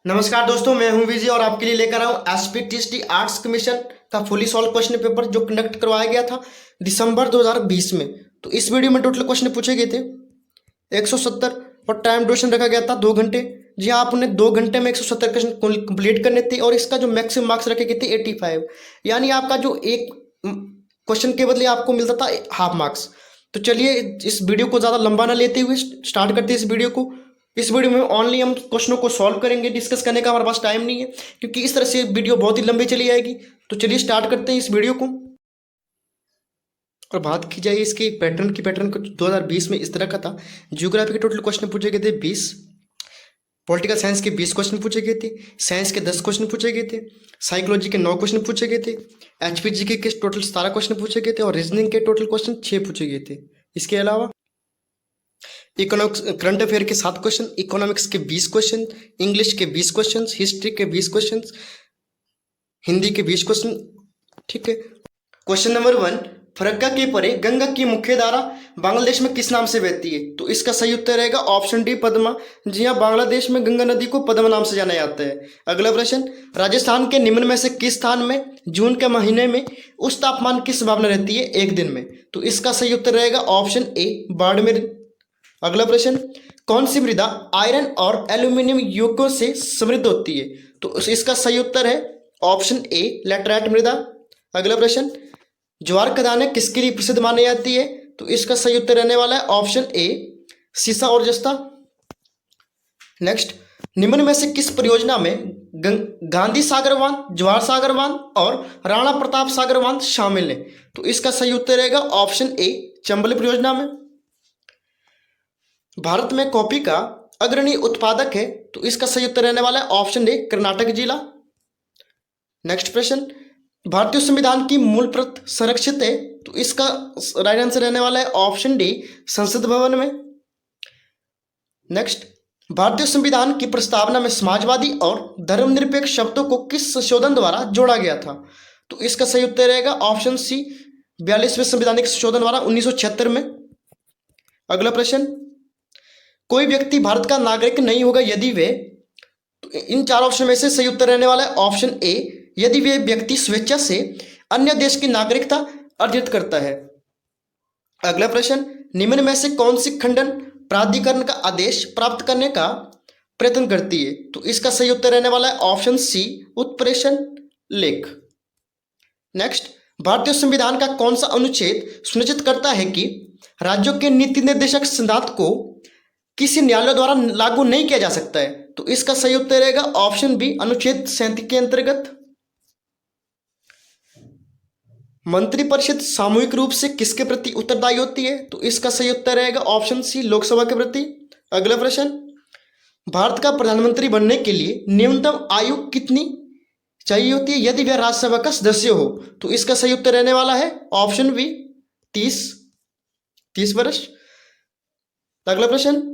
नमस्कार दोस्तों, मैं हूं विजय और आपके लिए लेकर आया हूं एसपीटीएसटी आर्ट्स कमीशन का फुली सॉल्व क्वेश्चन पेपर जो कंडक्ट करवाया गया था दिसंबर 2020 में। तो इस वीडियो में टोटल क्वेश्चन पूछे गए थे 170 और टाइम ड्यूरेशन रखा गया था 2 घंटे। जी हाँ, आपने 2 घंटे में 170 क्वेश्चन कंप्लीट करने थे और इसका जो मैक्सिमम मार्क्स रखे गए थे 85, यानी आपका जो एक क्वेश्चन के बदले आपको मिलता था हाफ मार्क्स। तो चलिए इस वीडियो को ज़्यादा लंबा ना लेते हुए स्टार्ट करते हैं इस वीडियो को। इस वीडियो में ओनली हम क्वेश्चनों को सॉल्व करेंगे, डिस्कस करने का हमारे पास टाइम नहीं है क्योंकि इस तरह से वीडियो बहुत ही लंबी चली जाएगी। तो चलिए स्टार्ट करते हैं इस वीडियो को। और बात की जाए इसके पैटर्न की, पैटर्न को 2020 में इस तरह का था। ज्योग्राफी के टोटल क्वेश्चन पूछे गए थे 20, पॉलिटिकल साइंस के 20 क्वेश्चन पूछे गए थे, साइंस के 10 क्वेश्चन पूछे गए थे, साइकोलॉजी के 9 क्वेश्चन पूछे गए थे, एचपीजी के टोटल 17 क्वेश्चन पूछे गए थे और रीजनिंग के टोटल क्वेश्चन 6 पूछे गए थे। इसके अलावा इकोनॉमिक्स करंट अफेयर के 7 क्वेश्चन, इकोनॉमिक्स के 20 क्वेश्चन, इंग्लिश के 20 क्वेश्चन, हिस्ट्री के 20 क्वेश्चन, हिंदी के 20 क्वेश्चन। ठीक है। क्वेश्चन नंबर 1, फरक्का के परे गंगा की मुख्य धारा बांग्लादेश में किस नाम से बहती है? तो इसका सही उत्तर रहेगा ऑप्शन डी, पद्मा। जी हाँ, बांग्लादेश में गंगा नदी को पद्मा नाम से जाना जाता है। अगला प्रश्न, राजस्थान के निम्न में से किस स्थान में जून के महीने में उच्च तापमान की संभावना रहती है 1 दिन में? तो इसका सही उत्तर रहेगा ऑप्शन ए, बाड़मेर। अगला प्रश्न, कौन सी मृदा आयरन और एल्यूमिनियम यौगिकों से समृद्ध होती है? तो इसका सही उत्तर है ऑप्शन ए, लैटराइट मृदा। अगला प्रश्न, ज्वार खदानें किसके लिए प्रसिद्ध मानी जाती है? तो इसका सही उत्तर रहने वाला है ऑप्शन ए, सीसा और जस्ता। नेक्स्ट, निम्न में से किस परियोजना में गांधी सागर बांध, जवाहर सागर बांध और राणा प्रताप सागर बांध शामिल है? तो इसका सही उत्तर रहेगा ऑप्शन ए, चंबल परियोजना में। भारत में कॉफी का अग्रणी उत्पादक है? तो इसका सही उत्तर रहने वाला है ऑप्शन ए, कर्नाटक जिला। नेक्स्ट प्रश्न, भारतीय संविधान की मूल प्रत संरक्षित है? तो इसका राइट आंसर रहने वाला है ऑप्शन डी, संसद भवन में। नेक्स्ट, भारतीय संविधान की प्रस्तावना में समाजवादी और धर्मनिरपेक्ष शब्दों को किस संशोधन द्वारा जोड़ा गया था? तो इसका सही उत्तर रहेगा ऑप्शन सी, 42वें संवैधानिक संशोधन द्वारा 1976 में। अगला प्रश्न, कोई व्यक्ति भारत का नागरिक नहीं होगा यदि वे, तो इन 4 ऑप्शन में से सही उत्तर रहने वाला है ऑप्शन ए, यदि वे व्यक्ति स्वेच्छा से अन्य देश की नागरिकता अर्जित करता है। अगला प्रश्न, निम्न में से कौन सी खंडन प्राधिकरण का आदेश प्राप्त करने का प्रयत्न करती है? तो इसका सही उत्तर रहने वाला है ऑप्शन सी, उत्प्रेषण लेख। नेक्स्ट, भारतीय संविधान का कौन सा अनुच्छेद सुनिश्चित करता है कि राज्यों के नीति निर्देशक सिद्धांत को किसी न्यायालय द्वारा लागू नहीं किया जा सकता है? तो इसका सही उत्तर रहेगा ऑप्शन बी, अनुच्छेद 37 के अंतर्गत। मंत्रिपरिषद सामूहिक रूप से किसके प्रति उत्तरदायी होती है? तो इसका सही उत्तर रहेगा ऑप्शन सी, लोकसभा के प्रति। अगला प्रश्न, भारत का प्रधानमंत्री बनने के लिए न्यूनतम आयु कितनी चाहिए होती है यदि वह राज्यसभा का सदस्य हो? तो इसका सही उत्तर रहने वाला है ऑप्शन बी, 30 वर्ष। अगला प्रश्न,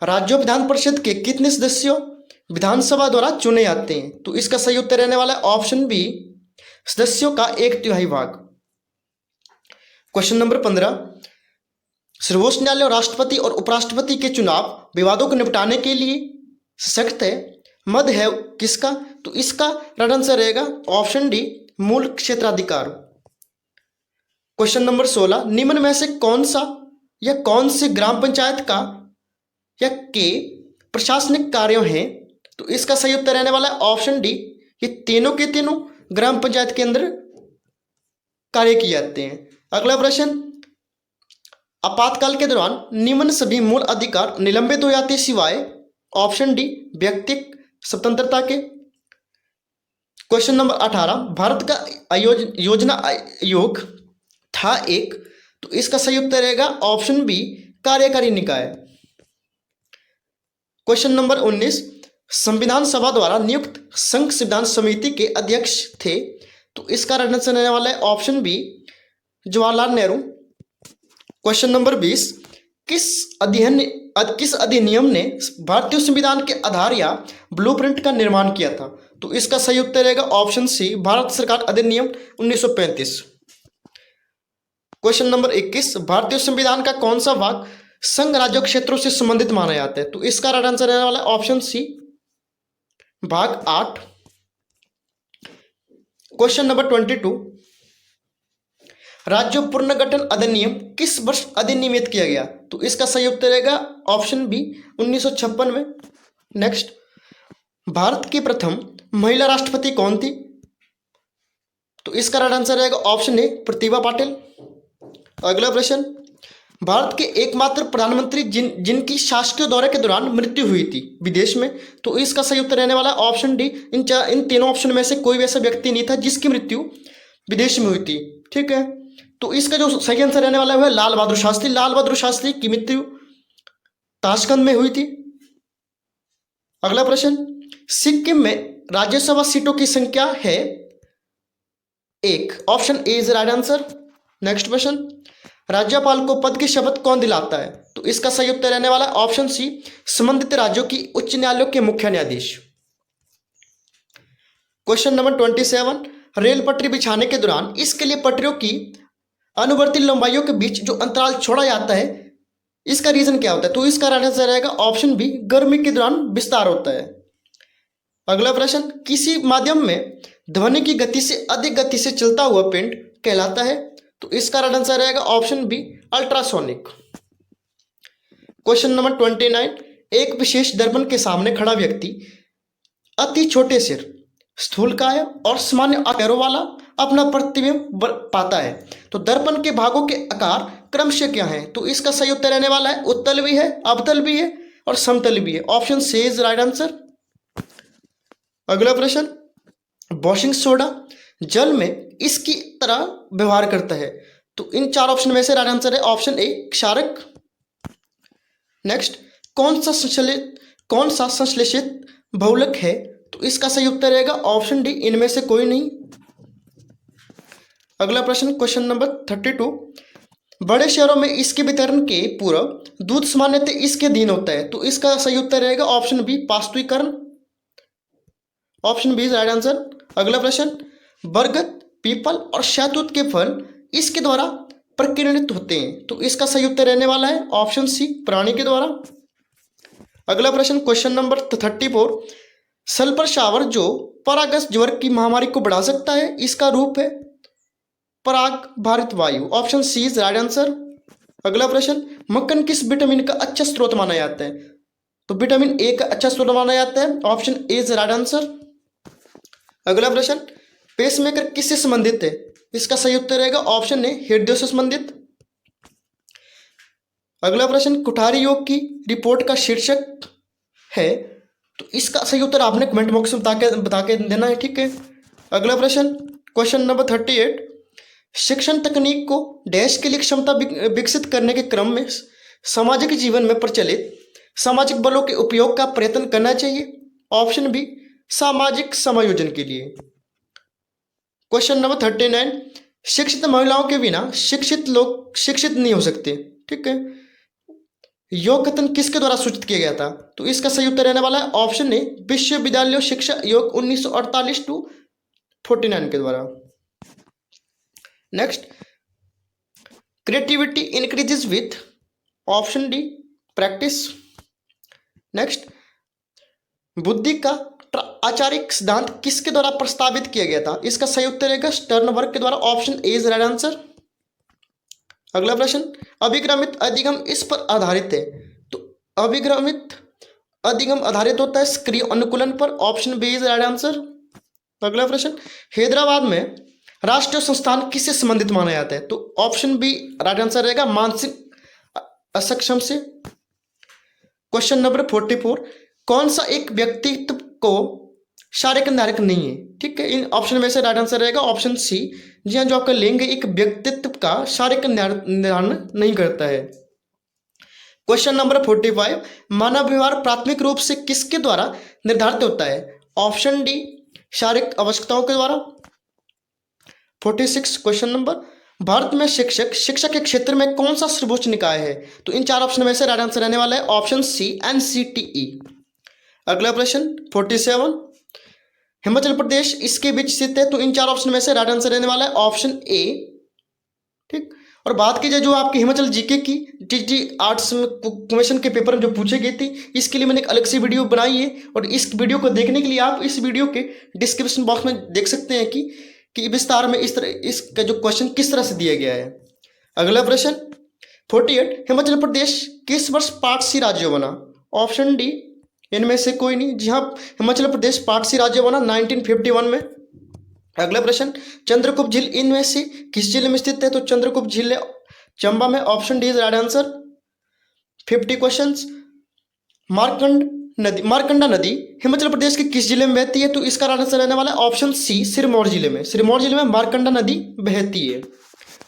राज्य विधान परिषद के कितने सदस्यों विधानसभा द्वारा चुने जाते हैं? तो इसका सही उत्तर रहने वाला है ऑप्शन बी, सदस्यों का 1/3 भाग। क्वेश्चन नंबर 15, सर्वोच्च न्यायालय राष्ट्रपति और उपराष्ट्रपति के चुनाव विवादों को निपटाने के लिए सशक्त है, मद है किसका? तो इसका राइट आंसर रहेगा ऑप्शन डी, मूल क्षेत्राधिकार। क्वेश्चन नंबर 16, निम्न में से कौन सा या कौन से ग्राम पंचायत का या के प्रशासनिक कार्यों हैं? तो इसका सही उत्तर रहने वाला है ऑप्शन डी, ये तीनों के तीनों ग्राम पंचायत के अंदर कार्य किए जाते हैं। अगला प्रश्न, आपातकाल के दौरान निम्न सभी मूल अधिकार निलंबित हो जाते हैं सिवाय ऑप्शन डी, व्यक्तिक स्वतंत्रता के। क्वेश्चन नंबर 18, भारत का योजना आयोग था एक? तो इसका सही उत्तर रहेगा ऑप्शन बी, कार्यकारी निकाय। क्वेश्चन नंबर 19, संविधान सभा द्वारा नियुक्त संघ संविधान समिति के अध्यक्ष थे? तो इसका राइट आंसर रहने वाला है option B, Jawaharlal Nehru. Question number 20, किस अधिनियम ने भारतीय संविधान के आधार या ब्लूप्रिंट का निर्माण किया था? तो इसका सही उत्तर रहेगा ऑप्शन सी, भारत सरकार अधिनियम 1935। क्वेश्चन नंबर 21, भारतीय संविधान का कौन सा भाग संघ राज्य क्षेत्रों से संबंधित माना जाता है? तो इसका राइट आंसर रहने वाला है ऑप्शन सी, भाग 8 क्वेश्चन नंबर 22, राज्य पुनर्गठन अधिनियम किस वर्ष अधिनियमित किया गया? तो इसका सही उत्तर रहेगा ऑप्शन बी 1956 में। नेक्स्ट, भारत की प्रथम महिला राष्ट्रपति कौन थी? तो इसका राइट आंसर रहेगा ऑप्शन ए प्रतिभा पाटिल। अगला प्रश्न, भारत के एकमात्र प्रधानमंत्री जिनकी शासकीय दौरे के दौरान मृत्यु हुई थी विदेश में, तो इसका सही उत्तर रहने वाला ऑप्शन डी। इन तीनों ऑप्शन में से कोई भी ऐसा व्यक्ति नहीं था जिसकी मृत्यु विदेश में हुई थी। ठीक है, तो इसका जो सही आंसर रहने वाला है लाल बहादुर शास्त्री। लाल बहादुर शास्त्री की मृत्यु ताशकंद में हुई थी। अगला प्रश्न, सिक्किम में राज्यसभा सीटों की संख्या है 1, option A is right answer. Next question, राज्यपाल को पद की शपथ कौन दिलाता है? तो इसका सही उत्तर रहने वाला ऑप्शन सी संबंधित राज्यों की उच्च न्यायालयों के मुख्य न्यायाधीश। क्वेश्चन नंबर 27, रेल पटरी बिछाने के दौरान इसके लिए पटरियों की अनुवर्ती लंबाइयों के बीच जो अंतराल छोड़ा जाता है, इसका रीजन क्या होता है? तो इसका राइट आंसर रहेगा ऑप्शन बी गर्मी के दौरान विस्तार होता है। अगला प्रश्न, किसी माध्यम में ध्वनि की गति से अधिक गति से चलता हुआ पिंड कहलाता है? तो इसका राइट आंसर रहेगा option B ultrasonic. Question number 29, एक विशेष दर्पण के सामने खड़ा व्यक्ति अति छोटे सिर, स्थूलकाय और सामान्य आकारों वाला अपना प्रतिबिंब पाता है। तो दर्पण के भागों के आकार क्रमशः क्या है? तो इसका सही उत्तर रहने वाला है उत्तल भी है, अवतल भी है और समतल भी है। Option C is right answer. अगला प्रश्न, वॉशिंग सोडा जल में इसकी तरह व्यवहार करता है। तो इन 4 ऑप्शन में से राइट आंसर है ऑप्शन ए क्षारक। नेक्स्ट, कौन सा संश्लेषित बहुलक है? तो इसका सही उत्तर रहेगा ऑप्शन डी इनमें से कोई नहीं। अगला प्रश्न, क्वेश्चन नंबर 32, बड़े शहरों में इसके वितरण के पूर्व दूध सामान्यतः इसके अधीन होता है। तो इसका सही उत्तर रहेगा ऑप्शन बी पास्तुईकरण। Option B is right answer. अगला प्रश्न, बरगद, पीपल और शहतूत के फल इसके द्वारा प्रकीर्णित होते हैं। तो इसका सही उत्तर रहने वाला है ऑप्शन सी प्राणी के द्वारा। अगला प्रश्न, क्वेश्चन नंबर 34, सल्फर शावर जो परागस ज्वर की महामारी को बढ़ा सकता है, इसका रूप है पराग भारित वायु। Option C is right answer. अगला प्रश्न, मक्खन किस विटामिन का अच्छा स्रोत माना जाता है? तो विटामिन ए का अच्छा स्रोत माना जाता है। Option A is right answer. अगला प्रश्न, पेसमेकर किससे संबंधित है? इसका सही उत्तर रहेगा ऑप्शन ए हृदय से संबंधित। अगला प्रश्न, कुठारी योग की रिपोर्ट का शीर्षक है। तो इसका सही उत्तर आपने कमेंट बॉक्स में बता के देना है। ठीक है, अगला प्रश्न, क्वेश्चन नंबर 38, शिक्षण तकनीक को डैश के लिए क्षमता विकसित करने के क्रम में सामाजिक जीवन में प्रचलित सामाजिक बलों के उपयोग का प्रयत्न करना चाहिए। ऑप्शन बी सामाजिक समायोजन के लिए। क्वेश्चन नंबर 39, शिक्षित महिलाओं के बिना शिक्षित लोग शिक्षित नहीं हो सकते। ठीक है, योग कथन किसके द्वारा सूचित किया गया था? तो इसका सही उत्तर रहने वाला है ऑप्शन ए विश्वविद्यालय शिक्षा योग 1948 टू 49 के द्वारा। Next, creativity increases with. Option D practice. Next, बुद्धि का आचारिक सिद्धांत किसके द्वारा प्रस्तावित किया गया था? इसका सही उत्तर रहेगा स्टर्नबर्ग के द्वारा। Option A is right answer. अगला प्रश्न, अभिक्रमित अधिगम इस पर आधारित है। तो अभिक्रमित अधिगम आधारित होता है सक्रिय अनुकूलन पर। Option B is right answer. अगला प्रश्न, हैदराबाद में राष्ट्रीय संस्थान किससे संबंधित माना जाता है? तो ऑप्शन बी राइट आंसर रहेगा मानसिक असक्षम से। क्वेश्चन नंबर 44, कौन सा एक व्यक्तित्व को शारीरिक निर्धारक नहीं है? ठीक है, इन ऑप्शन में से राइट आंसर रहेगा ऑप्शन सी। जी हाँ, जो आपका लिंग एक व्यक्तित्व का शारीरिक निर्धारण नहीं करता है। क्वेश्चन नंबर 45, मानव व्यवहार प्राथमिक रूप से किसके द्वारा निर्धारित होता है? ऑप्शन डी शारीरिक आवश्यकताओं के द्वारा। 46 क्वेश्चन नंबर, भारत में शिक्षा के क्षेत्र में कौन सा सर्वोच्च निकाय है? तो इन 4 ऑप्शन में से राइट आंसर रहने वाला है ऑप्शन सी NCTE। अगला प्रश्न 47, हिमाचल प्रदेश इसके बीच स्थित है। तो इन 4 ऑप्शन में से राइट आंसर रहने वाला है ऑप्शन ए। ठीक, और बात की जाए जो आपके हिमाचल जीके की टीटी आर्ट्स कमीशन के पेपर में जो पूछे गए थे, इसके लिए मैंने एक अलग सी वीडियो बनाई है और इस वीडियो को देखने के लिए आप इस वीडियो के डिस्क्रिप्शन बॉक्स में देख सकते हैं कि विस्तार में इस तरह इसका जो क्वेश्चन किस तरह से दिया गया है। अगला प्रश्न 48, हिमाचल प्रदेश किस वर्ष पार्ट सी राज्य बना? ऑप्शन डी इनमें से कोई नहीं। जी हाँ, हिमाचल प्रदेश पार्ट सी राज्य बना 1951 में। अगला प्रश्न, चंद्रगुप्त झील इनमें से किस जिले में स्थित है? तो चंद्रगुप्त झील चंबा में। Option D is right answer. 50 questions, Markanda नदी हिमाचल प्रदेश के किस जिले में बहती है? तो इसका राइट आंसर रहने वाला है ऑप्शन सी, सिरमौर जिले में। सिरमौर जिले में मारकंडा नदी बहती है।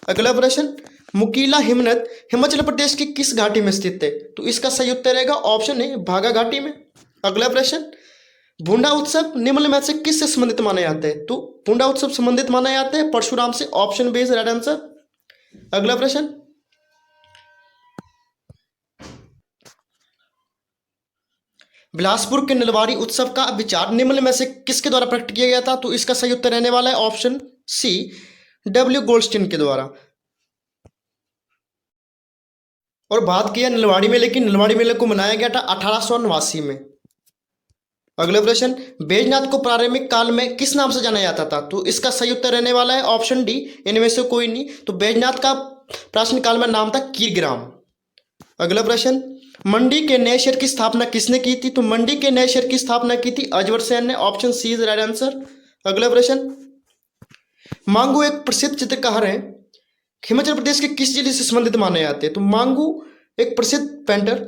अगला प्रश्न, मुकीला हिमनद हिमाचल प्रदेश की किस घाटी में स्थित है? तो इसका सही उत्तर रहेगा ऑप्शन ए, भागा घाटी में। अगला प्रश्न, भूंडा उत्सव निम्न में से किससे संबंधित माना जाता है? तो भूंडा उत्सव संबंधित माना जाता है परशुराम से। Option B is right answer. अगला प्रश्न, बिलासपुर के नलवाड़ी उत्सव का विचार निम्न में से किसके द्वारा प्रकट किया गया था? तो इसका सही उत्तर रहने वाला है ऑप्शन सी, डब्ल्यू गोल्डस्टीन के द्वारा। और बात की है नलवाड़ी मेले की, नलवाड़ी मेले को मनाया गया था 1889 में। अगला प्रश्न, बैजनाथ को प्रारंभिक काल में किस नाम से जाना जाता था? तो इसका सही उत्तर रहने वाला है ऑप्शन डी, इनमें से कोई नहीं। तो बैजनाथ का प्राचीन काल में नाम था कीरग्राम। अगला प्रश्न, मंडी के नए शहर की स्थापना किसने की थी? तो मंडी के नए शहर की स्थापना की थी अजवर सेन ने। Option C is right answer. अगला प्रश्न, मांगू एक प्रसिद्ध चित्रकार है, हिमाचल प्रदेश के किस जिले से संबंधित माने जाते हैं? तो मांगू एक प्रसिद्ध पेंटर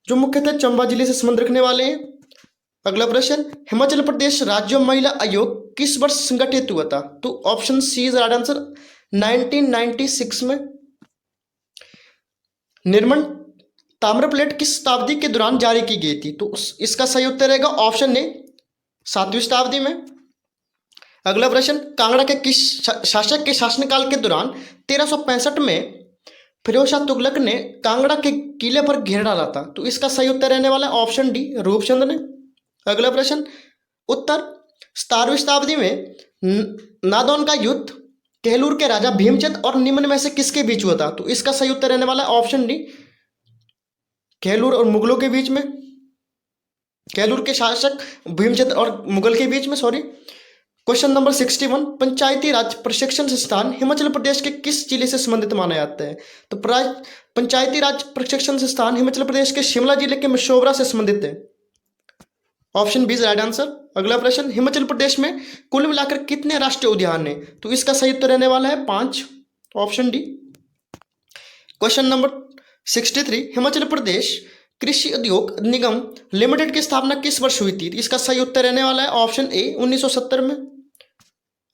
जो मुख्यतः चंबा जिले से संबंध रखने वाले हैं। अगला प्रश्न, हिमाचल प्रदेश राज्य महिला आयोग किस वर्ष संगठित हुआ था? तो option C is right answer, 1996 में। निर्मल ताम्रप्लेट किस शताब्दी के दौरान जारी की गई थी? तो इसका सही उत्तर रहेगा ऑप्शन ए, 7वीं शताब्दी में। अगला प्रश्न, कांगड़ा के किस शासक के शासनकाल के दौरान 1365 में फिरोज शाह तुगलक ने कांगड़ा के किले पर घेर डाला था? तो इसका सही उत्तर रहने वाला है ऑप्शन डी, रूपचंद ने। अगला प्रश्न, उत्तर 17वीं शताब्दी में नादौन का युद्ध कहलूर के राजा भीमचंद और निम्न में से किसके बीच हुआ था? तो इसका सही उत्तर रहने वाला है ऑप्शन डी, कहलूर और मुगलों के बीच में, कहलूर के शासक भीमचंद और मुगल के बीच में, सॉरी। क्वेश्चन नंबर 61, पंचायती राज प्रशिक्षण संस्थान हिमाचल प्रदेश के किस जिले से संबंधित माना जाता है? तो पंचायती राज प्रशिक्षण संस्थान हिमाचल प्रदेश के शिमला जिले के मशोबरा से संबंधित है। Option B is right answer. अगला प्रश्न, हिमाचल प्रदेश में कुल मिलाकर कितने राष्ट्रीय उद्यान हैं? तो इसका सही उत्तर रहने वाला है 5, option D. Question number 63, Himachal Pradesh Krishi Udyog निगम लिमिटेड की स्थापना किस वर्ष हुई थी? इसका सही उत्तर रहने वाला है ऑप्शन ए, 1970 में।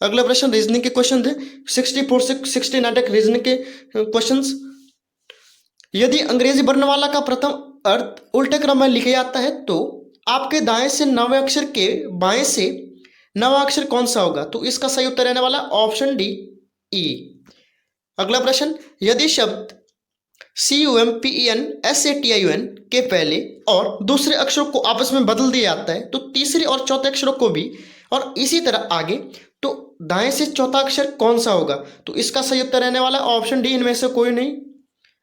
अगला प्रश्न रीजनिंग के क्वेश्चन थे, 64 से 69 तक रीजनिंग के क्वेश्चंस। यदि अंग्रेजी वर्णमाला का प्रथम अर्थ उल्टे क्रम में लिखा जाता है तो आपके दाएं से नवे अक्षर के बाएं से नवा अक्षर कौन सा होगा? तो इसका सही उत्तर रहने वाला ऑप्शन डी, ई। अगला प्रश्न, यदि शब्द CUMPENSATION के पहले और दूसरे अक्षरों को आपस में बदल दिया जाता है तो तीसरे और चौथे अक्षरों को भी, और इसी तरह आगे, तो दाएं से चौथा अक्षर कौन सा होगा? तो इसका सही उत्तर रहने वाला ऑप्शन डी, इनमें से कोई नहीं।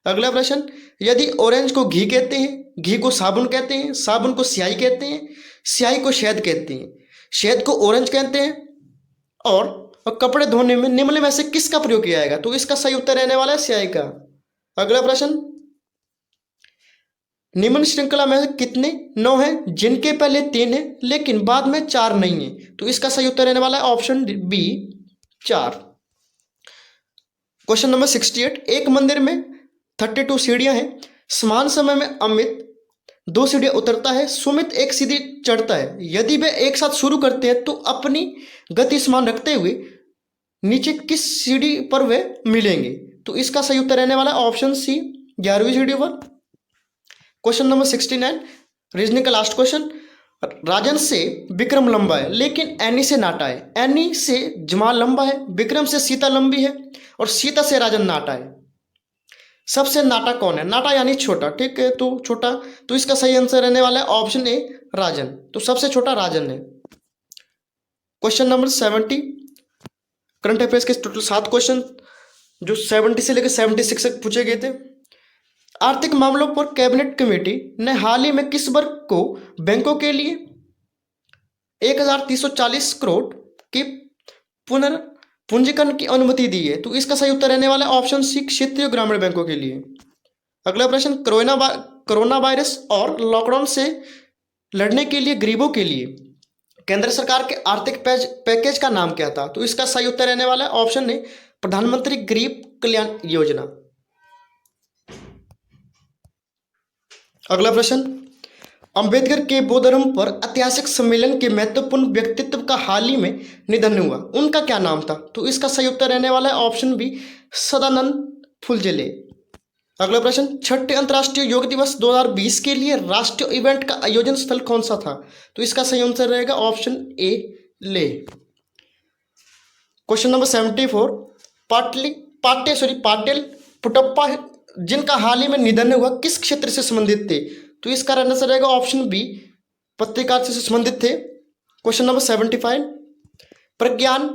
अगला प्रश्न, यदि ऑरेंज को घी कहते हैं, घी को साबुन कहते हैं, साबुन को स्याही कहते हैं, स्याही को शहद कहते हैं, शहद को ऑरेंज कहते हैं, और कपड़े धोने में निम्न में से किसका प्रयोग किया जाएगा? तो इसका सही उत्तर रहने वाला है स्याही का। अगला प्रश्न, निम्न श्रृंखला में कितने 9 हैं जिनके पहले 3 हैं लेकिन बाद में 4 नहीं है? तो इसका सही उत्तर रहने वाला है ऑप्शन बी, 4। क्वेश्चन नंबर 68, एक मंदिर में 32 सीढ़ियां हैं, समान समय में अमित 2 सीढ़ियां उतरता है, सुमित एक सीढ़ी चढ़ता है। यदि वे एक साथ शुरू करते हैं तो अपनी गति समान रखते हुए नीचे किस सीढ़ी पर वे मिलेंगे? तो इसका सही उत्तर रहने वाला ऑप्शन सी, 11वीं सीढ़ी पर। क्वेश्चन नंबर 69, रीजनिंग का लास्ट क्वेश्चन, राजन से विक्रम लंबा है लेकिन एनी से नाटा है, एनी से जमाल लंबा है, विक्रम से सीता लंबी है और सीता से राजन नाटा है। सबसे नाटा कौन है? नाटा यानी छोटा, ठीक है, तो छोटा, तो इसका सही आंसर रहने वाला है ऑप्शन ए, राजन। तो सबसे छोटा राजन है। क्वेश्चन नंबर 70, करंट अफेयर्स के टोटल 7 क्वेश्चन जो 70 से लेकर 76 तक पूछे गए थे। आर्थिक मामलों पर कैबिनेट कमेटी ने हाल ही में किस वर्ग को बैंकों के लिए 1340 करोड़ की पुनर्पूंजीकरण की अनुमति दी है? तो इसका सही उत्तर रहने वाला है ऑप्शन सी, क्षेत्रीय ग्रामीण बैंकों के लिए। अगला प्रश्न, कोरोना वायरस और लॉकडाउन से लड़ने के लिए गरीबों के लिए केंद्र सरकार के आर्थिक पैकेज का नाम क्या था? तो इसका सही उत्तर रहने वाला है ऑप्शन ए, प्रधानमंत्री गरीब कल्याण योजना। अगला प्रश्न, अंबेडकर के बौद्ध धर्म पर ऐतिहासिक सम्मेलन के महत्वपूर्ण व्यक्तित्व का हाल ही में निधन हुआ, उनका क्या नाम था? तो इसका सही उत्तर रहने वाला है ऑप्शन बी, सदानंद फुलझेले। अगला प्रश्न, छठे अंतर्राष्ट्रीय योग दिवस 2020 के लिए राष्ट्रीय इवेंट का आयोजन स्थल कौन सा था? तो इसका सही आंसर रहेगा ऑप्शन ए, ले। क्वेश्चन नंबर 74, पाटिल पुटप्पा जिनका हाल ही में निधन हुआ किस क्षेत्र से संबंधित थे? तो इसका आंसर रहेगा ऑप्शन बी, पत्रकारिता से संबंधित थे। क्वेश्चन नंबर 75, प्रज्ञान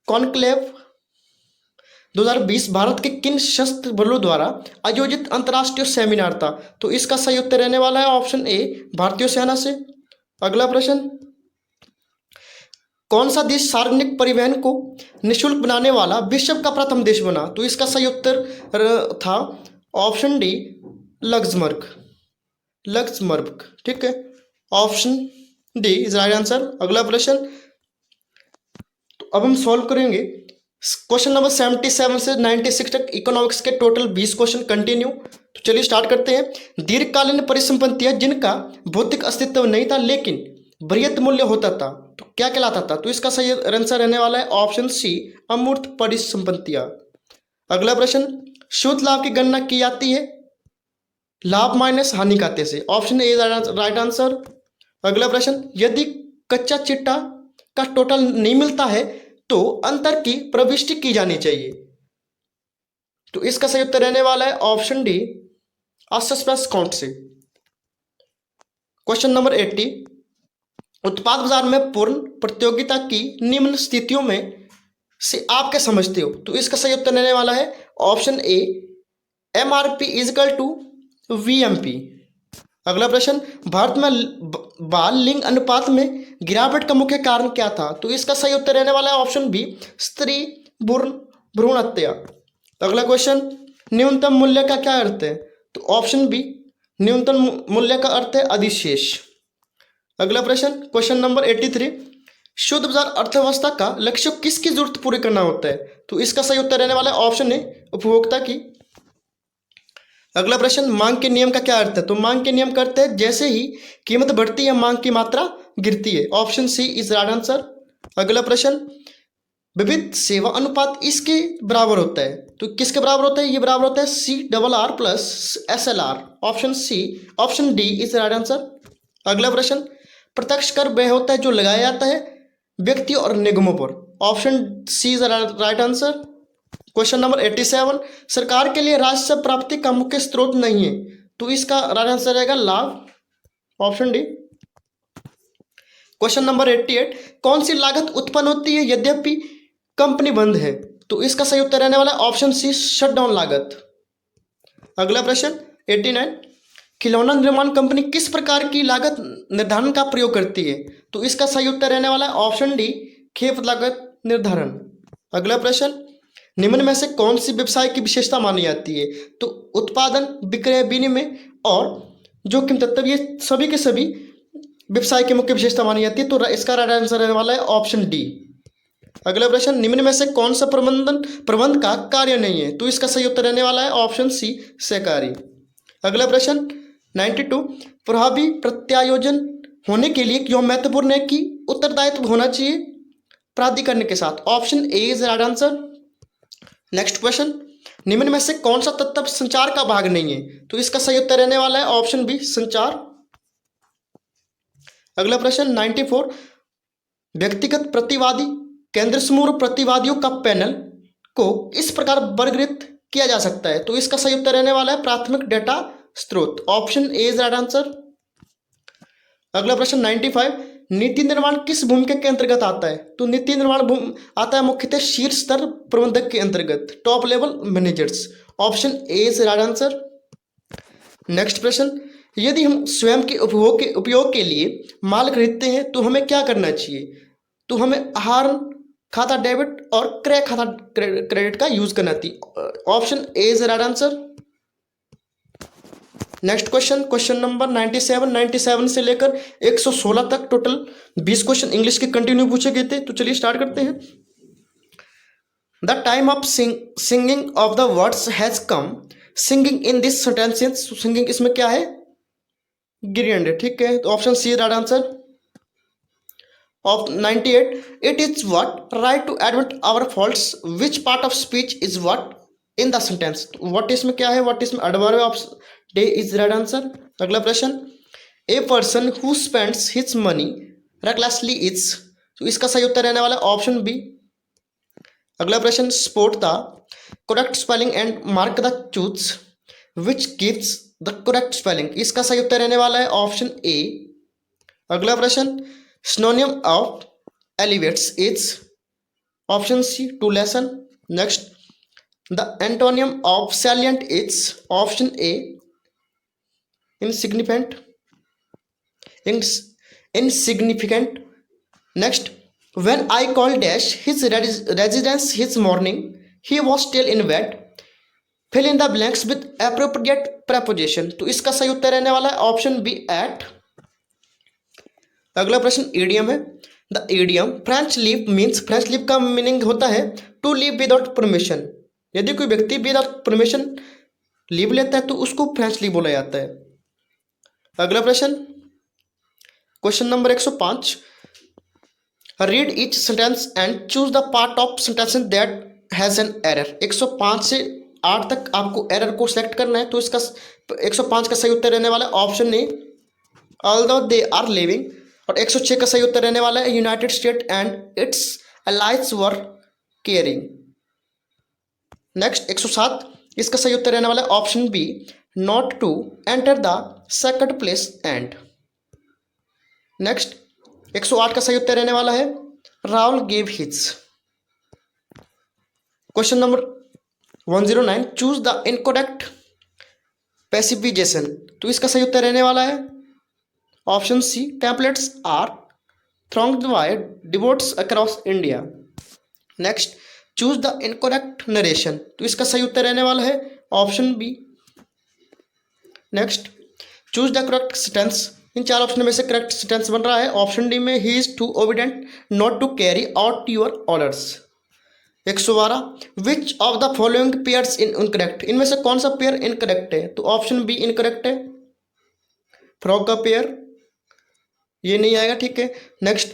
कॉन्क्लेव 2020 भारत के किन सशस्त्र बलों द्वारा आयोजित अंतर्राष्ट्रीय सेमिनार था? तो इसका सही उत्तर रहने वाला है ऑप्शन ए, भारतीय सेना से। अगला प्रश्न, कौन सा देश सार्वजनिक परिवहन को निःशुल्क बनाने वाला विश्व का प्रथम देश बना? तो इसका सही उत्तर था ऑप्शन डी, लक्समबर्ग। ठीक है, option D is right answer. अगला प्रश्न, तो अब हम सॉल्व करेंगे क्वेश्चन नंबर 77 से 96 तक इकोनॉमिक्स के टोटल 20 क्वेश्चन कंटिन्यू। तो चलिए स्टार्ट करते हैं। दीर्घकालीन परिसंपत्तियां जिनका भौतिक अस्तित्व नहीं था लेकिन बृहत मूल्य होता था तो क्या कहलाता था? तो इसका सही आंसर रहने वाला है ऑप्शन सी, अमूर्त परिसंपत्तियां। अगला प्रश्न, शुद्ध लाभ की गणना की जाती है लाभ माइनस हानि खाते से, ऑप्शन ए राइट आंसर। अगला प्रश्न, यदि कच्चा चिट्टा का टोटल नहीं मिलता है तो अंतर की प्रविष्टि की जानी चाहिए। तो इसका सही उत्तर रहने वाला है ऑप्शन डी, असस्पेंस काउंट से। क्वेश्चन नंबर 80, उत्पाद बाजार में पूर्ण प्रतियोगिता की निम्न स्थितियों में से आप क्या समझते हो? तो इसका सही उत्तर रहने वाला है option A, MRP equal to VMP. अगला प्रश्न, भारत में बाल लिंग अनुपात में गिरावट का मुख्य कारण क्या था? तो इसका सही उत्तर रहने वाला है ऑप्शन बी, स्त्री भ्रूण हत्या। अगला क्वेश्चन, न्यूनतम मूल्य का क्या अर्थ है? तो ऑप्शन बी, न्यूनतम मूल्य का अर्थ है अधिशेष। अगला प्रश्न, क्वेश्चन नंबर 83, शुद्ध बाजार अर्थव्यवस्था का लक्ष्य किसकी जरूरत पूरी करना होता है? तो इसका सही उत्तर रहने वाला है ऑप्शन ए, उपभोक्ता की। अगला प्रश्न, मांग के नियम का क्या अर्थ है? तो मांग के नियम का अर्थ है जैसे ही कीमत बढ़ती है मांग की मात्रा गिरती है, option C is right answer. अगला प्रश्न, विविध सेवा अनुपात इसके बराबर होता है, तो किसके बराबर होता है? ये बराबर होता है CRR plus SLR, option C, option D is right answer. अगला प्रश्न, प्रत्यक्ष कर वह होता है जो लगाया जाता है व्यक्ति और निगमों पर, option C is right answer. Question number 87, सरकार के लिए राजस्व प्राप्ति का मुख्य स्रोत नहीं है, तो इसका राइट आंसर रहेगा लाभ, ऑप्शन डी। क्वेश्चन नंबर 88, कौन सी लागत उत्पन्न होती है यद्यपि कंपनी बंद है? तो इसका सही उत्तर रहने वाला है ऑप्शन सी, शटडाउन लागत। अगला प्रश्न 89, खिलौना निर्माण कंपनी किस प्रकार की लागत निर्धारण का प्रयोग करती है? तो इसका सही उत्तर रहने वाला है ऑप्शन डी, खेप लागत निर्धारण। अगला प्रश्न, निम्न में से कौन सी व्यवसाय की विशेषता मानी जाती है? तो उत्पादन, विक्रय, विनिमय और जोखिम तत्व, ये सभी के सभी व्यवसाय की मुख्य विशेषता मानी जाती है, तो इसका राइट आंसर रहने वाला है ऑप्शन डी। अगला प्रश्न, निम्न में से कौन सा प्रबंध का कार्य नहीं है? तो इसका सही उत्तर रहने वाला है ऑप्शन सी, सहकारी। अगला प्रश्न 92, प्रभावी प्रत्यायोजन होने के लिए क्यों महत्वपूर्ण है कि उत्तरदायित्व होना चाहिए प्राधिकरण के साथ, option A is right answer. Next question, निम्न में से कौन सा तत्व संचार का भाग नहीं है? तो इसका सही उत्तर रहने वाला है ऑप्शन बी, संचार। अगला प्रश्न 94, व्यक्तिगत प्रतिवादी केंद्र समूह प्रतिवादियों का पैनल को इस प्रकार वर्गीकृत किया जा सकता है? तो इसका सही उत्तर रहने वाला है प्राथमिक डेटा स्रोत, option A is right answer. अगला प्रश्न 95, नीति निर्माण किस भूमिका के अंतर्गत आता है? तो नीति निर्माण आता है मुख्यतः शीर्ष स्तर प्रबंधक के अंतर्गत, top level managers. Option A is right answer. Next प्रश्न, यदि हम स्वयं के उपयोग के लिए माल खरीदते हैं तो हमें क्या करना चाहिए? तो हमें आहार खाता डेबिट और क्रय खाता क्रेडिट का यूज करना चाहिए। Option A is right answer. Next question, question number 97 से लेकर 116 तक टोटल 20 क्वेश्चन इंग्लिश के कंटिन्यू पूछे गए थे। तो चलिए स्टार्ट करते हैं। The time of singing of the words has come. Singing in this sentences, singing इसमें क्या है? गिरियंड, ठीक है। तो option C right answer. Of 98, it is what right to admit our faults, which part of speech is what in the sentence. What इसमें क्या है? What इसमें adverb of day is right answer. अगला प्रश्न, a person who spends his money recklessly is. तो इसका सही उत्तर रहने वाला है ऑप्शन बी। अगला प्रश्न, spot the correct spelling and mark the choose which gives the correct spelling. इसका सही उत्तर रहने वाला है ऑप्शन ए। अगला प्रश्न, synonym of elevates is. Option C, to lessen. Next, the antonym of salient is. Option A, insignificant. Insignificant. Next, when I called dash his residence his morning, he was still in bed. Fill in the blanks with appropriate preposition. तो इसका सही उत्तर रहने वाला है option B, eight. अगला प्रश्न idiom है। The idiom French leave means, French leave का मीनिंग होता है टू लीव विदाउट परमिशन। यदि कोई व्यक्ति विदाउट परमिशन लीव लेता है तो उसको फ्रेंच लीव बोला जाता है। अगला प्रश्न, question number 105, read each sentence and choose the part of sentence that has an error. 105 से 8 तक आपको एरर को सिलेक्ट करना है। तो इसका 105 का सही उत्तर रहने वाला है option A, although they are living. और 106 का सही उत्तर रहने वाला है United State and its allies were caring. Next 107, इसका सही उत्तर रहने वाला है option B, not to enter the second place and. Next 108 का सही उत्तर रहने वाला है Rahul give his. Question number 109, choose the incorrect pacification. तो इसका सही उत्तर रहने वाला है option C, templates are thronged by devotees across India. Next, choose the incorrect narration. तो इसका सही उत्तर रहने वाला है option B. Next, choose the correct sentence. इन 4 ऑप्शन में से करेक्ट सेंटेंस बन रहा है ऑप्शन डी में, he is too obedient not to carry out your orders. 112, which of the following pairs in incorrect. इनमें से कौन सा पेयर इनकरेक्ट है? तो ऑप्शन बी इनकरेक्ट है, फ्रॉग का पेयर, ये नहीं आएगा, ठीक है। Next,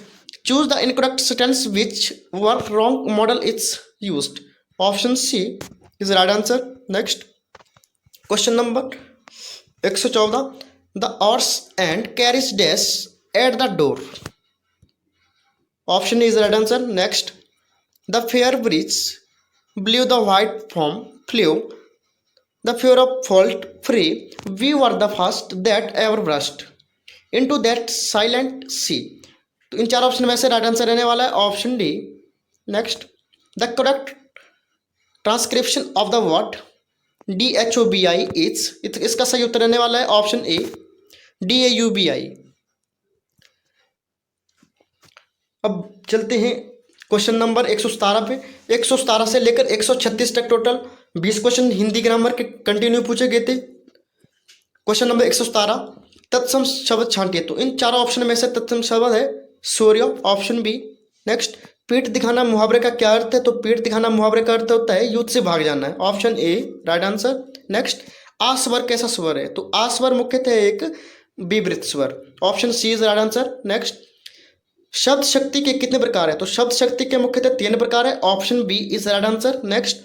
choose the incorrect sentence which were wrong modal is used. Option C is right answer. Next, question number 114, the horse and carriage dash at the door. Option is right answer. Next, the fair breeze blew the white foam flew the fair of fault free we were the first that ever burst into that silent sea. तो इन 4 option में से right answer रहने वाला है option D. Next, the correct transcription of the word DHOBI is. इसका सही उत्तर रहने वाला है ऑप्शन ए, DAUBI। अब चलते हैं क्वेश्चन नंबर 117 पे। 117 से लेकर 136 तक टोटल 20 क्वेश्चन हिंदी ग्रामर के कंटिन्यू पूछे गए थे। क्वेश्चन नंबर 117, तत्सम शब्द छांटिए। तो इन 4 ऑप्शन में से तत्सम शब्द है सूर्य, ऑप्शन बी। नेक्स्ट, पीठ दिखाना मुहावरे का क्या अर्थ है? तो पीठ दिखाना मुहावरे का अर्थ होता है युद्ध से भाग जाना है, option A right answer. Next, आ स्वर कैसा स्वर है? तो आ स्वर मुख्यतः एक विवृत स्वर, option C is right answer. Next, शब्द शक्ति के कितने प्रकार है? तो शब्द शक्ति के मुख्यतः 3 प्रकार है, option B is right answer. Next,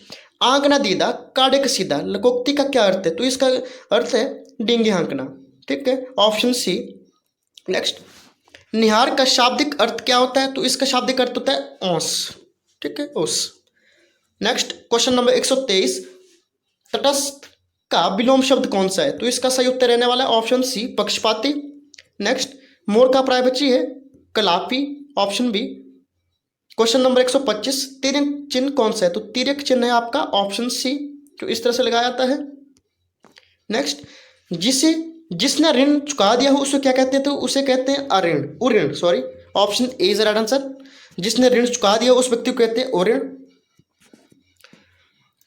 आंकना दीदा काड़े का सीधा लकोक्ति का क्या अर्थ है? तो इसका अर्थ है डींगे हाँकना, ठीक है, ऑप्शन सी। नेक्स्ट, निहार का शाब्दिक अर्थ क्या होता है? तो इसका शाब्दिक अर्थ होता है ओस, ठीक है, ओस। नेक्स्ट, क्वेश्चन नंबर 123, तटस्थ का विलोम शब्द कौन सा है? तो इसका सही उत्तर रहने वाला है ऑप्शन सी, पक्षपाती। नेक्स्ट, मोर का प्रायपची है कलापी, ऑप्शन बी। क्वेश्चन नंबर 125, तिर्यक चिन्ह कौन सा है? तो तिर्यक चिन्ह है आपका ऑप्शन सी, जो इस तरह से लगाया जाता है। नेक्स्ट, जिसने ऋण चुका दिया हो उसे क्या कहते हैं? तो उसे कहते हैं अऋण, उऋण, sorry, option A is right answer. जिसने ऋण चुका दिया उस व्यक्ति को कहते हैं उऋण।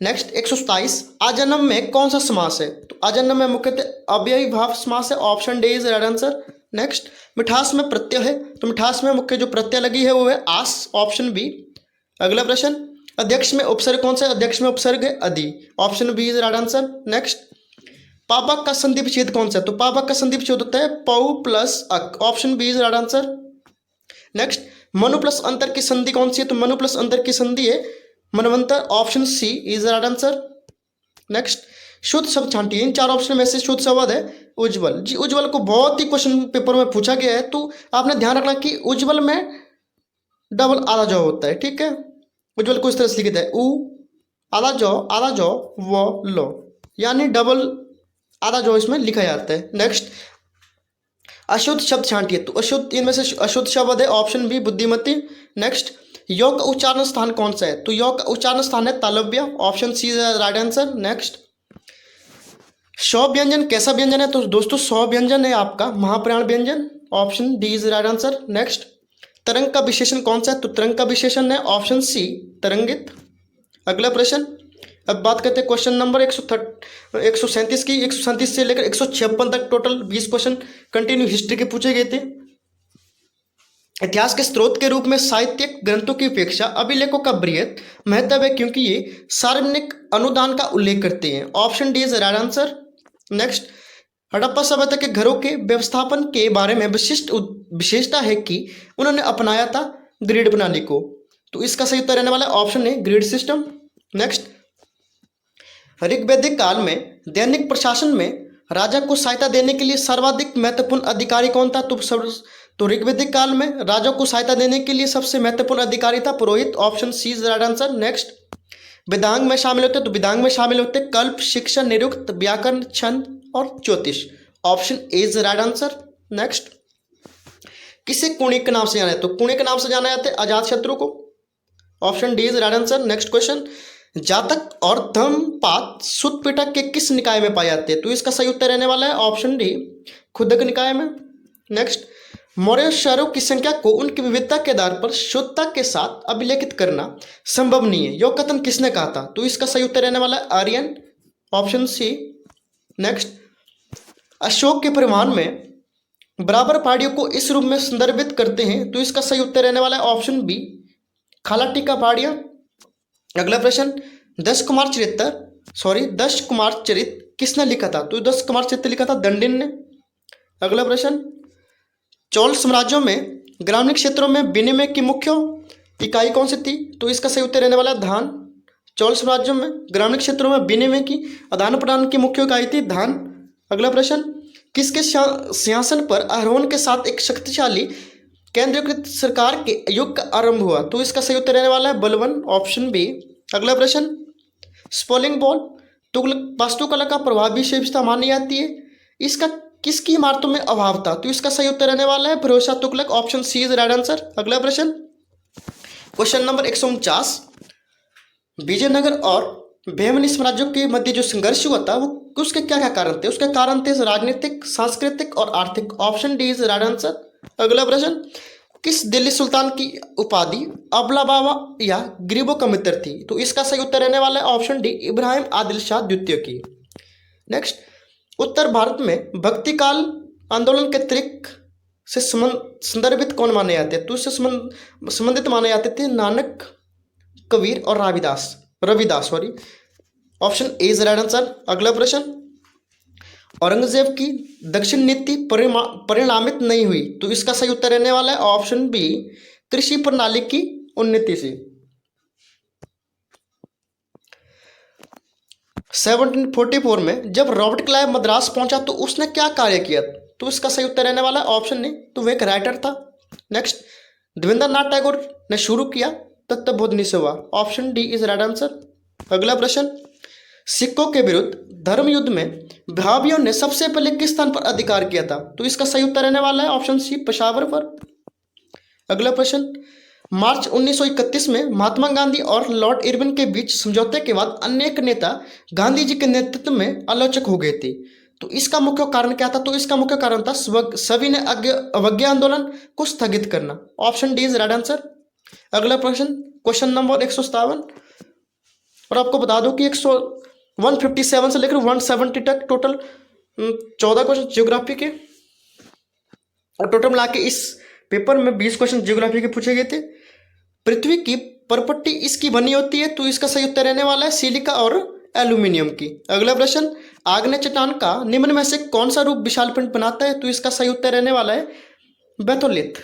नेक्स्ट 127, आजन्म में कौन सा समास है? तो आजन्म में मुख्यतः अव्ययीभाव समास है, option D is right answer. Next, मिठास में प्रत्यय है, तो मिठास में मुख्य जो प्रत्यय लगी है वो है आस, ऑप्शन बी। अगला प्रश्न, अध्यक्ष में उपसर्ग कौन सा है? अध्यक्ष में उपसर्ग है अधि, option B is right answer. Next, पावक का संधि विच्छेद कौन सा है? तो पावक का संधि विच्छेद होता है पौ प्लस अक, option B is right answer. Next, मनु प्लस अंतर की संधि कौन सी है? तो मनु प्लस अंतर की संधि है मनवंतर, option C is right answer. Next, शुद्ध शब्द छांटिए, इन चार ऑप्शन में से शुद्ध शब्द है उज्ज्वल। जी, उज्ज्वल को बहुत ही क्वेश्चन पेपर में पूछा गया है, तो आपने ध्यान रखना कि उज्ज्वल में डबल आधा जौ होता है, ठीक है। उज्ज्वल को इस तरह से लिखित है उ आधा जौ व लो, यानी डबल आधा जौ इसमें लिखा जाता है। नेक्स्ट, अशुद्ध शब्द छांटिए, तो अशुद्ध, इनमें से अशुद्ध शब्द है ऑप्शन बी बुद्धिमती। नेक्स्ट, योग का उच्चारण स्थान कौन सा है? तो योग का उच्चारण स्थान है तालव्य, option C is right answer. Next, सौ व्यंजन कैसा व्यंजन है? तो दोस्तों सौ व्यंजन है आपका महाप्राण व्यंजन, option D is right answer. Next, तरंग का विशेषण कौन सा है? तो तरंग का विशेषण है ऑप्शन सी तरंगित। अगला प्रश्न, अब बात करते हैं क्वेश्चन नंबर 137 की। 137 से लेकर 156 तक टोटल 20 क्वेश्चन कंटिन्यू हिस्ट्री के पूछे गए थे। इतिहास के स्रोत के रूप में साहित्यिक ग्रंथों की अपेक्षा अभिलेखों का बृहत महत्व है, क्योंकि ये सार्वजनिक अनुदान का उल्लेख करते हैं, option D is right answer. Next, Harappa सभ्यता के घरों के व्यवस्थापन के बारे में विशेषता है कि उन्होंने अपनाया था ग्रिड प्रणाली को, तो इसका सही उत्तर रहने वाला ऑप्शन है ग्रिड सिस्टम। नेक्स्ट, ऋग्वैदिक काल में दैनिक प्रशासन में राजा को सहायता देने के लिए सर्वाधिक महत्वपूर्ण अधिकारी कौन था? तो ऋग्वैदिक काल में राजा को सहायता देने के लिए सबसे महत्वपूर्ण अधिकारी था पुरोहित, option C is right answer. Next, वेदांग में शामिल होते, तो वेदांग में शामिल होते कल्प, शिक्षा, निरुक्त, व्याकरण, छंद और ज्योतिष, option A is right answer. Next, किसे कुणिक के नाम से जाना है? तो कुणिक के नाम से जाना जाता है अजातशत्रु को, option D is right answer. Next question, जातक और धम्मपात सुत पिटक के किस निकाय में पाए जाते हैं? तो इसका सही उत्तर रहने वाला है ऑप्शन डी खुदक निकाय में। नेक्स्ट, मौर्य शहरों की संख्या को उनकी विविधता के आधार पर शुद्धता के साथ अभिलेखित करना संभव नहीं है, यह कथन किसने कहा था? तो इसका सही उत्तर रहने वाला है आर्यन, ऑप्शन सी। नेक्स्ट, अशोक के परिवहन में बराबर पहाड़ियों को इस रूप में संदर्भित करते हैं, तो इसका सही उत्तर रहने वाला है ऑप्शन बी खालाटी का पहाड़ियां। अगला प्रश्न, 10 कुमार चरित किसने लिखा था? तो 10 कुमार चरित लिखा था दंडिन ने। अगला प्रश्न, चोल साम्राज्यों में ग्रामीण क्षेत्रों में विनिमय की मुख्य इकाई कौन सी थी? तो इसका सही उत्तर रहने वाला धान। चोल साम्राज्यों में ग्रामीण क्षेत्रों में विनिमय की आदान प्रदान की मुख्य इकाई थी धान। अगला प्रश्न, किसके सिंहासन पर आरोहण के साथ एक शक्तिशाली केंद्रीकृत सरकार के युग का आरंभ हुआ? तो इसका सही उत्तर रहने वाला है बलवन, ऑप्शन बी। अगला प्रश्न, स्पोलिंग बॉल तुगलक वास्तुकला का प्रभावी विशेषता मानी जाती है, इसका किसकी इमारतों में अभाव था? तो इसका सही उत्तर रहने वाला है Firozshah Tughlaq, option C is right answer. अगला प्रश्न, क्वेश्चन नंबर 149, विजयनगर और बहमनी साम्राज्यों के मध्य जो संघर्ष हुआ था वो उसके क्या क्या कारण थे? उसके कारण थे राजनीतिक, सांस्कृतिक और आर्थिक, option D is right answer. अगला प्रश्न, किस दिल्ली सुल्तान की उपाधि अबला बाबा या गरीबों का मित्र थी? तो इसका सही उत्तर रहने वाला है ऑप्शन डी इब्राहिम आदिल शाह द्वितीय की। नेक्स्ट, उत्तर भारत में भक्ति काल आंदोलन के तरीक से संदर्भित कौन माने जाते हैं? तो इससे संबंधित माने जाते थे नानक, कबीर और Ravidas, option A is right answer. अगला प्रश्न, औरंगजेब की दक्षिण नीति परिणामित नहीं हुई, तो इसका सही उत्तर रहने वाला है ऑप्शन बी कृषि प्रणाली की उन्नति से। 1744 में जब रॉबर्ट क्लाइव मद्रास पहुंचा तो उसने क्या कार्य किया? तो इसका सही उत्तर रहने वाला है ऑप्शन नहीं, तो वह एक राइटर था। नेक्स्ट, देवेंद्रनाथ टैगोर ने शुरू किया तत्वबोधनी सभा, option D is right answer. अगला प्रश्न, सिखों के विरुद्ध धर्म युद्ध में भाभियों ने सबसे पहले किस स्थान पर अधिकार किया था? तो इसका सही उत्तर रहने वाला है ऑप्शन सी पेशावर पर। अगला प्रश्न, मार्च 1931 में महात्मा गांधी और लॉर्ड इरविन के बीच समझौते के बाद अनेक नेता गांधी जी के नेतृत्व में आलोचक हो गए थे। तो इसका मुख्य कारण क्या था? तो इसका मुख्य कारण था सभी ने अवज्ञा आंदोलन को स्थगित करना। Option D is right answer. अगला प्रश्न, क्वेश्चन नंबर 157, और आपको बता दूं कि 157 से लेकर 170 तक टोटल 14 क्वेश्चन ज्योग्राफी के, और टोटल मिला के इस पेपर में 20 क्वेश्चन ज्योग्राफी के पूछे गए थे। पृथ्वी की परपट्टी इसकी बनी होती है, तो इसका सही उत्तर रहने वाला है सिलिका और एल्यूमिनियम की। अगला प्रश्न, आग्नेय चट्टान का निम्न में से कौन सा रूप विशाल पिंड बनाता है? तो इसका सही उत्तर रहने वाला है बेथोलिथ।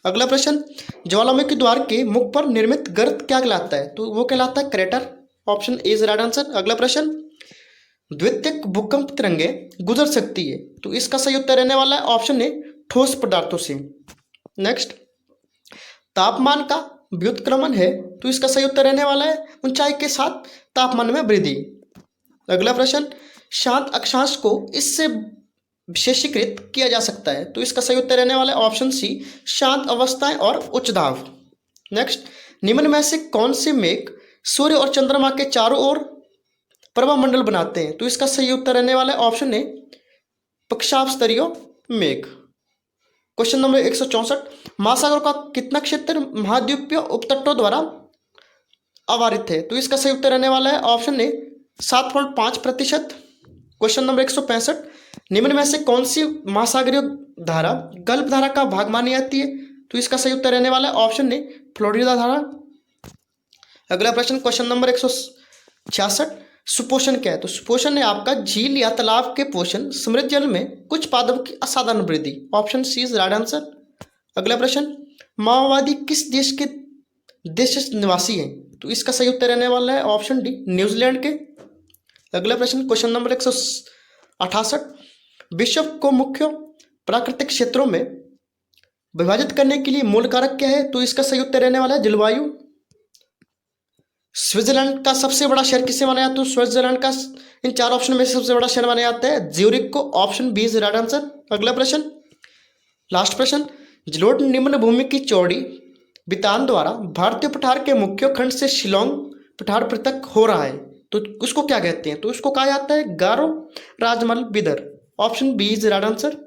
अगला प्रश्न, ज्वालामुखी द्वार के मुख पर निर्मित गर्त क्या कहलाता है? तो वो कहलाता है crater. Option A is right answer. अगला प्रश्न, द्वितीयक भूकंप तरंगे गुजर सकती है, तो इसका सही उत्तर रहने वाला है ऑप्शन ए ठोस पदार्थों से। नेक्स्ट, तापमान का व्युत्क्रमण है, तो इसका सही उत्तर रहने वाला है ऊंचाई के साथ तापमान में वृद्धि। अगला प्रश्न, शांत अक्षांश को इससे विशेषीकृत किया जा सकता है, तो इसका सही उत्तर रहने वाला है ऑप्शन सी शांत अवस्थाएं और उच्च दाब। नेक्स्ट, निम्न में से कौन से मेघ सूर्य और चंद्रमा के चारों ओर प्रभा मंडल बनाते हैं? तो इसका सही उत्तर रहने वाला है ऑप्शन ए पक्षाभ स्तरीय मेघ। क्वेश्चन नंबर 164, महासागरों का कितना क्षेत्र महाद्वीपीय उपतटों द्वारा आवारित है? तो इसका सही उत्तर रहने वाला है ऑप्शन ए 7.5%। क्वेश्चन नंबर 165, निम्न में से कौन सी महासागरीय धारा गल्फ धारा का भाग मानी जाती है? तो इसका सही उत्तर रहने वाला है ऑप्शन ए फ्लोरिडा धारा। अगला प्रश्न, क्वेश्चन नंबर 166, सुपोषण क्या है? तो सुपोषण है आपका झील या तालाब के पोषण समृद्ध जल में कुछ पादपों की असाधारण वृद्धि। Option C is right answer. अगला प्रश्न, माओवादी किस देश निवासी हैं? तो इसका सही उत्तर रहने वाला है ऑप्शन डी न्यूजीलैंड के। अगला प्रश्न, क्वेश्चन नंबर 168, विश्व को मुख्य प्राकृतिक क्षेत्रों में विभाजित करने के लिए मूल कारक क्या है? तो इसका सही उत्तर रहने वाला है जलवायु। स्विट्जरलैंड का सबसे बड़ा शहर किसे माना जाता है? तो स्विट्जरलैंड का इन 4 ऑप्शन में से सबसे बड़ा शहर माना जाता है ज्यूरिख को। Option B is right answer. अगला प्रश्न, लास्ट प्रश्न, जलोढ़ निम्न भूमि की चौड़ी बितान द्वारा भारतीय पठार के मुख्य खंड से शिलोंग पठार पृथक हो रहा है, तो उसको क्या कहते हैं? तो उसको कहा जाता है Garo Rajmahal Bidar. Option B is right answer.